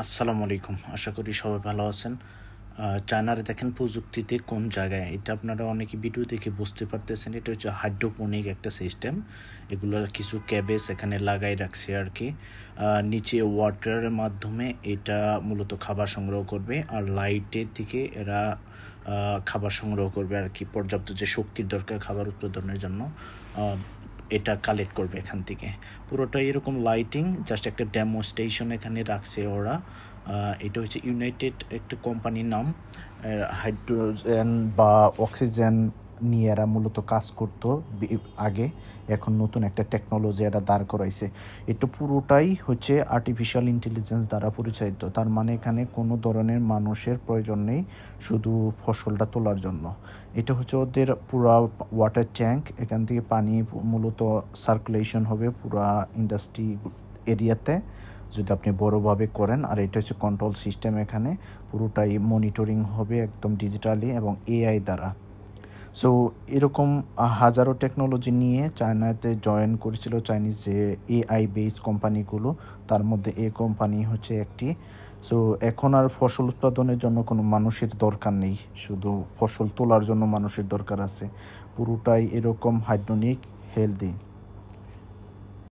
আসসালামু আলাইকুম। আশা করি সবাই ভালো আছেন। চায়নার দেখেন প্রযুক্তিতে কোন জায়গায়, এটা আপনারা অনেকে ভিডিও দেখে বুঝতে পারতেছেন। এটা হচ্ছে হাইড্রোপনিক একটা সিস্টেম। এগুলো কিছু ক্যাবেজ এখানে লাগাই রাখছে আর কি। নিচে ওয়াটারের মাধ্যমে এটা মূলত খাবার সংগ্রহ করবে, আর লাইটের দিকে এরা খাবার সংগ্রহ করবে আর কি। পর্যাপ্ত যে শক্তির দরকার খাবার উৎপাদনের জন্য এটা কালেক্ট করবে এখান থেকে। পুরোটাই এরকম লাইটিং, জাস্ট একটা ডেমোস্ট্রেশন এখানে রাখছে ওরা। এটা হচ্ছে ইউনাইটেড একটা কোম্পানির নাম। হাইড্রোজেন বা অক্সিজেন নিয়ে এরা মূলত কাজ করতো আগে। এখন নতুন একটা টেকনোলজি এরা দাঁড় করাইছে। এটা পুরোটাই হচ্ছে আর্টিফিশিয়াল ইন্টেলিজেন্স দ্বারা পরিচালিত। তার মানে এখানে কোনো ধরনের মানুষের প্রয়োজন নেই, শুধু ফসলটা তোলার জন্য। এটা হচ্ছে ওদের পুরা ওয়াটার ট্যাঙ্ক। এখান থেকে পানি মূলত সার্কুলেশন হবে পুরা ইন্ডাস্ট্রি এরিয়াতে যদি আপনি বড়োভাবে করেন। আর এটা হচ্ছে কন্ট্রোল সিস্টেম, এখানে পুরোটাই মনিটরিং হবে একদম ডিজিটালি এবং এআই দ্বারা। সো এরকম হাজারো টেকনোলজি নিয়ে চায়নাতে জয়েন করেছিল চাইনিজ যে এআই বেসড কোম্পানিগুলো, তার মধ্যে এই কোম্পানি হচ্ছে একটি। সো এখন আর ফসল উৎপাদনের জন্য কোনো মানুষের দরকার নেই, শুধু ফসল তোলার জন্য মানুষের দরকার আছে। পুরোটাই এরকম হাইড্রোনিক, হেলদি।